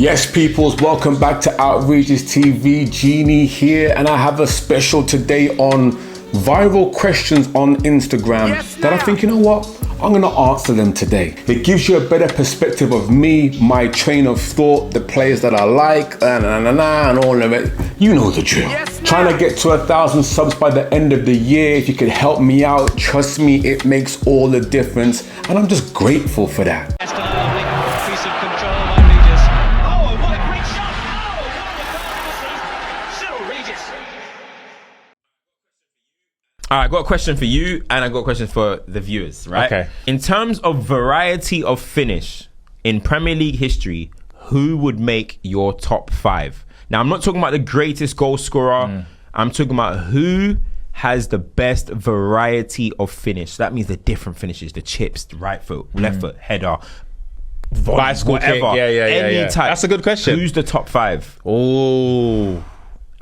Yes, peoples, welcome back to Outrageous TV. Genie here, and I have a special today on viral questions on Instagram that I think, you know what, I'm gonna answer them today. It gives you a better perspective of me, my train of thought, the players that I like, and all of it. You know the drill. Trying to get to 1,000 subs by the end of the year. If you could help me out, trust me, it makes all the difference, and I'm just grateful for that. All right, I got a question for you and I got a question for the viewers, right? Okay. In terms of variety of finish in Premier League history, who would make your top 5? Now, I'm not talking about the greatest goal scorer. I'm talking about who has the best variety of finish. So that means the different finishes, the chips, the right foot, left foot, header, bicycle whatever. kick. Yeah. Type. That's a good question. Who's the top 5? Oh.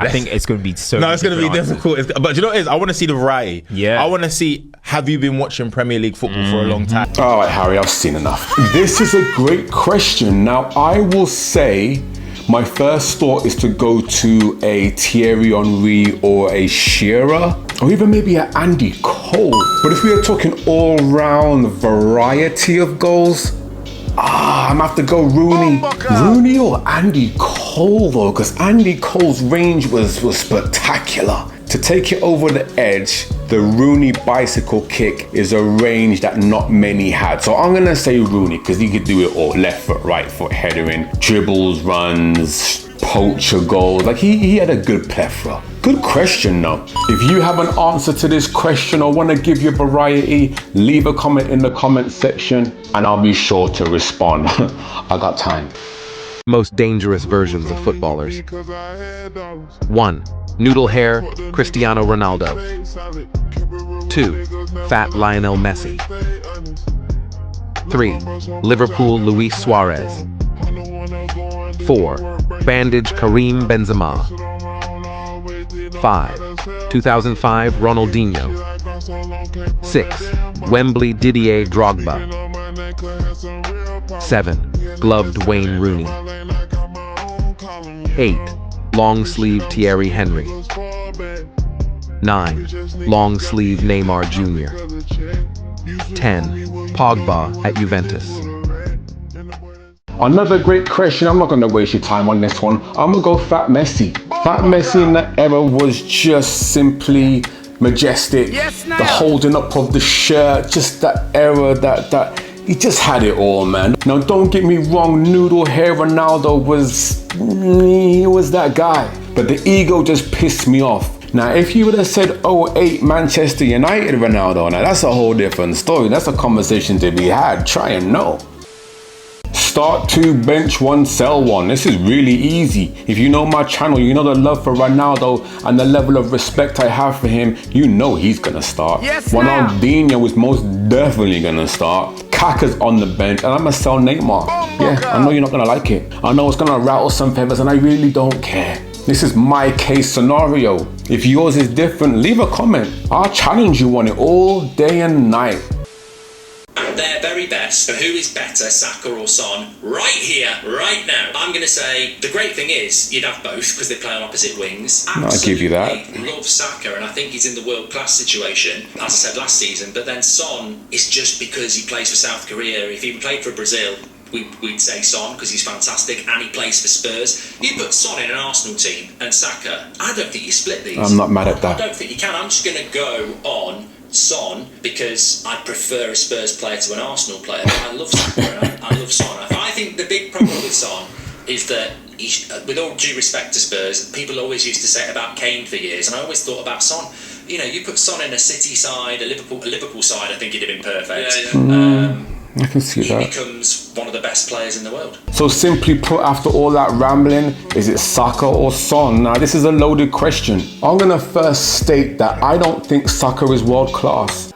I think it's going to be so. No, it's going to be difficult. But you know what it is? I want to see the variety. Yeah. I want to see, have you been watching Premier League football for a long time? All right, Harry, I've seen enough. This is a great question. Now, I will say my first thought is to go to a Thierry Henry or a Shearer, or even maybe an Andy Cole. But if we are talking all-round variety of goals, I'm gonna have to go Rooney. Rooney or Andy Cole though, because Andy Cole's range was spectacular. To take it over the edge, the Rooney bicycle kick is a range that not many had. So I'm gonna say Rooney, because he could do it all. Left foot, right foot, headering, dribbles, runs, poacher goals. Like he had a good plethora. Good question though. If you have an answer to this question or want to give your variety, leave a comment in the comment section and I'll be sure to respond. I got time. Most dangerous versions of footballers. 1. Noodle hair, Cristiano Ronaldo. 2. Fat Lionel Messi. 3. Liverpool Luis Suarez. 4. Bandage Karim Benzema. 5. 2005 Ronaldinho. 6. Wembley Didier Drogba. 7. Gloved Wayne Rooney. 8. Long sleeve Thierry Henry. 9. Long sleeve Neymar Jr. 10. Pogba at Juventus. Another great question. I'm not going to waste your time on this one. I'm going to go Fat Messi. Fat Messi in that era was just simply majestic. The holding up of the shirt, just that era, that he just had it all, man. Now, don't get me wrong, noodle hair Ronaldo he was that guy. But the ego just pissed me off. Now, if you would have said 08 Manchester United Ronaldo, now that's a whole different story. That's a conversation to be had. Try and know. Start 2, bench 1, sell 1. This is really easy. If you know my channel, you know the love for Ronaldo and the level of respect I have for him, you know he's gonna start. Ronaldinho is most definitely gonna start. Saka's on the bench, and I'm gonna sell Neymar. I know you're not gonna like it. I know it's gonna rattle some feathers, and I really don't care. This is my case scenario. If yours is different, leave a comment. I'll challenge you on it all day and night. At their very best, so who is better, Saka or Son, right here, right now? I'm going to say the great thing is you'd have both because they play on opposite wings. I'll give you that. Love Saka, and I think he's in the world class situation, as I said last season. But then Son is just because he plays for South Korea. If he played for Brazil, we'd say Son because he's fantastic and he plays for Spurs. You put Son in an Arsenal team and Saka, I don't think you split these. I'm not mad at that. I don't think you can. I'm just going to go on Son because I prefer a Spurs player to an Arsenal player. But I love Saka and I love Son. I think the big problem with Son is that, with all due respect to Spurs, people always used to say it about Kane for years, and I always thought about Son. You know, you put Son in a City side, a Liverpool side, I think he'd have been perfect. I can see that. He becomes one of the best players in the world. So simply put, after all that rambling, is it Saka or Son? Now, this is a loaded question. I'm going to first state that I don't think Saka is world class.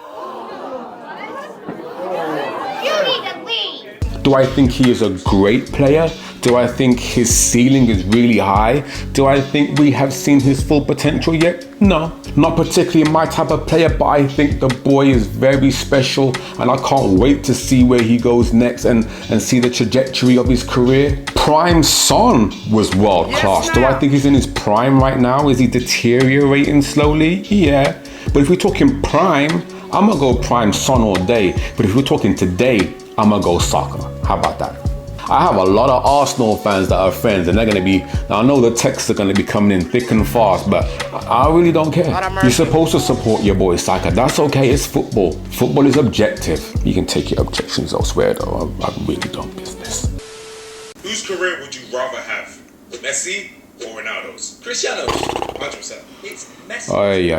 Do I think he is a great player? Do I think his ceiling is really high? Do I think we have seen his full potential yet? No, not particularly my type of player, but I think the boy is very special and I can't wait to see where he goes next and see the trajectory of his career. Prime Son was world class. Do I think he's in his prime right now? Is he deteriorating slowly? Yeah. But if we're talking prime, I'm gonna go prime Son all day. But if we're talking today, I'm gonna go Saka. How about that? I have a lot of Arsenal fans that are friends, and they're gonna be, now I know the texts are gonna be coming in thick and fast, but I really don't care. You're supposed to support your boy Saka. That's okay, it's football. Football is objective. You can take your objections elsewhere though. I really don't business. Whose career would you rather have? Messi or Ronaldo's? Cristiano. 100%. It's Messi. Ay.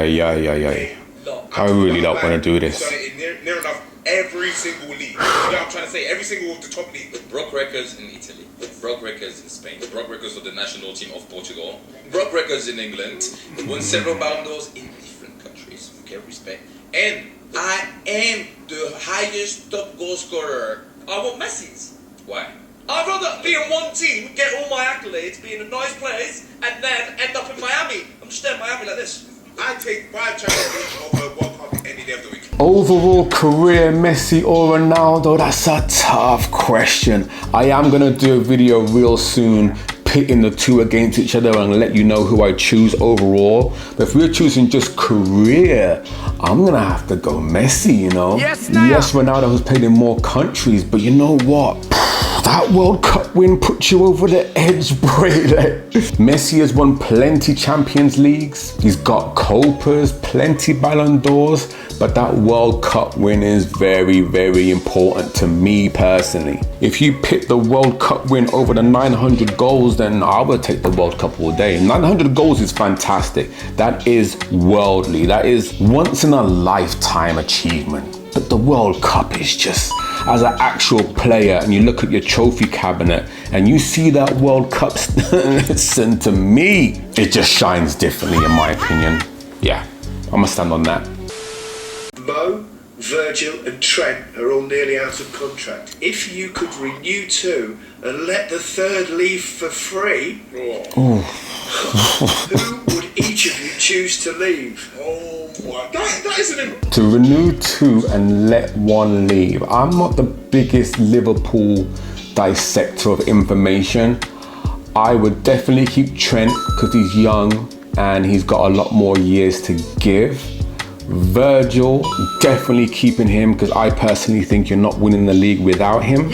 I really don't want to do this. Done it in near enough every single league. You know what I'm trying to say? Every single of the top league. Broke records in Italy, broke records in Spain, broke records for the national team of Portugal, broke records in England, won several Ballon d'Ors in different countries. Okay, respect. And I am the highest top goal scorer. I want Messi's. Why? I'd rather be in one team, get all my accolades, be in a nice place, and then end up in Miami. I'm just there in Miami like this. I take 5 Champions League over World Cup any day of the week. Overall career, Messi or Ronaldo? That's a tough question. I am gonna do a video real soon pitting the two against each other and let you know who I choose overall. But if we're choosing just career, I'm gonna have to go Messi, you know? Yes, Ronaldo has played in more countries, but you know what? That World Cup win puts you over the edge, boy. Messi has won plenty Champions Leagues. He's got Copas, plenty Ballon d'Ors, but that World Cup win is very, very important to me personally. If you pick the World Cup win over the 900 goals, then I would take the World Cup all day. 900 goals is fantastic. That is worldly. That is once in a lifetime achievement. But the World Cup is just, as an actual player, and you look at your trophy cabinet and you see that World Cup, listen to me, it just shines differently in my opinion. Yeah, I'm gonna stand on that. Mo, Virgil and Trent are all nearly out of contract. If you could renew 2 and let the third leave for free, who would each of you choose to leave? That isn't To renew 2 and let 1 leave. I'm not the biggest Liverpool dissector of information. I would definitely keep Trent because he's young and he's got a lot more years to give. Virgil, definitely keeping him because I personally think you're not winning the league without him.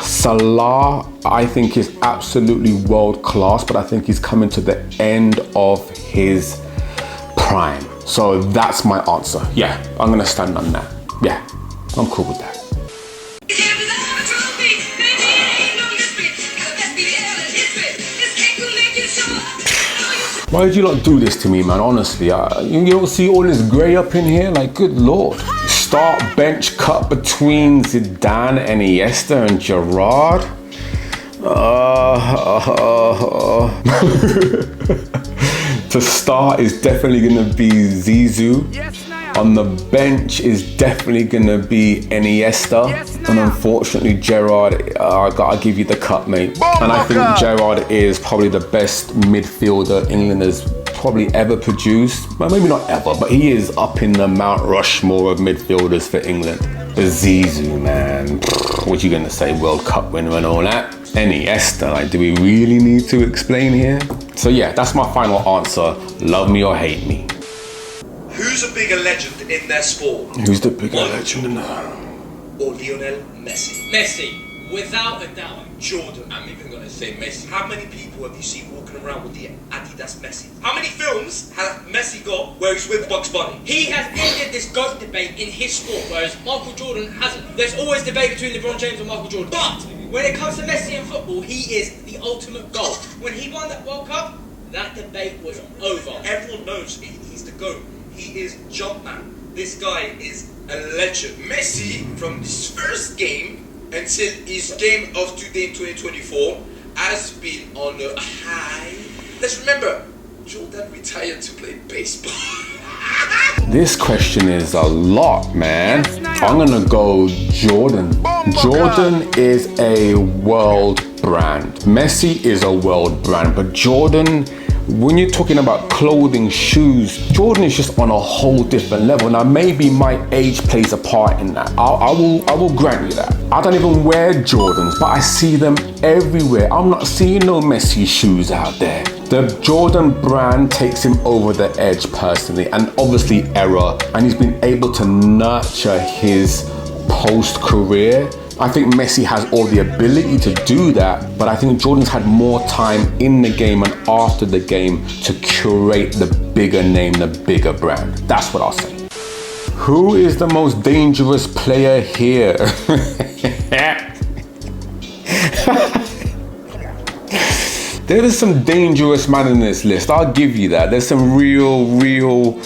Salah, I think is absolutely world class, but I think he's coming to the end of his prime. So that's my answer. Yeah, I'm gonna stand on that. Yeah, I'm cool with that. Why did you lot do this to me, man? Honestly, you don't see all this grey up in here? Like, good lord. Start bench cut between Zidane and Iniesta and Gerrard. To start is definitely gonna be Zizou. On the bench is definitely gonna be Iniesta. And unfortunately, Gerrard, I gotta give you the cut, mate. And I think Gerrard is probably the best midfielder England has probably ever produced. Well, maybe not ever, but he is up in the Mount Rushmore of midfielders for England. But Zizou, man, what you gonna say? World Cup winner and all that? Iniesta, like, do we really need to explain here? So yeah, that's my final answer. Love me or hate me. Who's a bigger legend in their sport? Who's the bigger legend in that? Or Lionel Messi? Messi, without a doubt. Jordan? I'm even gonna say Messi. How many people have you seen walking around with the Adidas Messi? How many films has Messi got where he's with Bugs Bunny? He has ended this GOAT debate in his sport, whereas Michael Jordan hasn't. There's always debate between LeBron James and Michael Jordan. But when it comes to Messi in football, he is the ultimate GOAT. When he won that World Cup, that debate was over. Everyone knows he's the GOAT. He is Jumpman. This guy is a legend. Messi, from his first game until his game of today in 2024, has been on a high. Let's remember, Jordan retired to play baseball. This question is a lot, man. I'm gonna go Jordan. Jordan is a world brand. Messi is a world brand, but Jordan, when you're talking about clothing, shoes, Jordan is just on a whole different level. Now, maybe my age plays a part in that. I will grant you that. I don't even wear Jordans, but I see them everywhere. I'm not seeing no Messi shoes out there. The Jordan brand takes him over the edge personally, and obviously era, and he's been able to nurture his post-career. I think Messi has all the ability to do that, but I think Jordan's had more time in the game and after the game to curate the bigger name, the bigger brand. That's what I'll say. Who is the most dangerous player here? There is some dangerous man in this list, I'll give you that. There's some real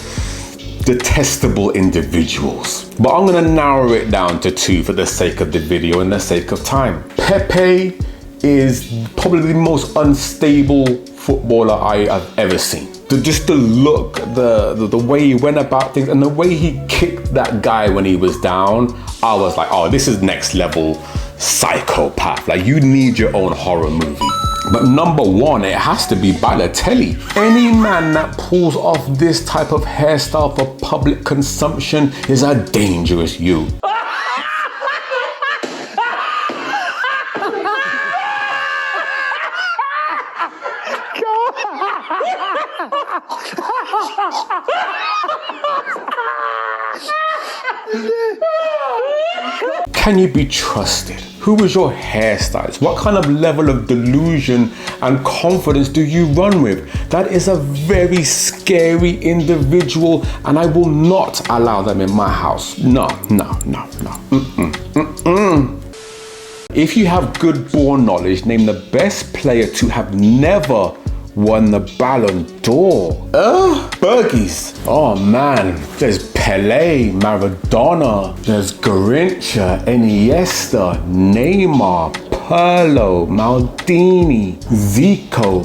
detestable individuals. But I'm gonna narrow it down to two for the sake of the video and the sake of time. Pepe is probably the most unstable footballer I have ever seen. Just the look, the way he went about things, and the way he kicked that guy when he was down, I was like, oh, this is next level psychopath. Like, you need your own horror movie. But number one, it has to be Balotelli. Any man that pulls off this type of hairstyle for public consumption is a dangerous you. Can you be trusted? Who was your hairstylist? What kind of level of delusion and confidence do you run with? That is a very scary individual, and I will not allow them in my house. No. If you have good ball knowledge, name the best player to have never won the Ballon d'Or. Bergies. Oh man, there's Pelé, Maradona, there's Garrincha, Iniesta, Neymar, Pirlo, Maldini, Zico,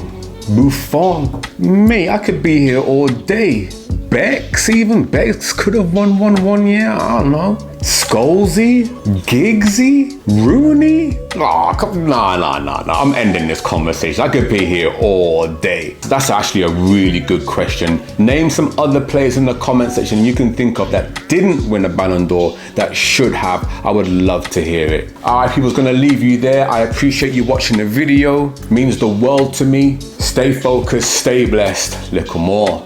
Buffon. Mate, I could be here all day. Bex, even Bex could have won one year. I don't know. Scholesy, Giggsy, Rooney. Oh, no. I'm ending this conversation. I could be here all day. That's actually a really good question. Name some other players in the comment section you can think of that didn't win a Ballon d'Or that should have. I would love to hear it. Alright, people's gonna leave you there. I appreciate you watching the video. It means the world to me. Stay focused, stay blessed. Little more.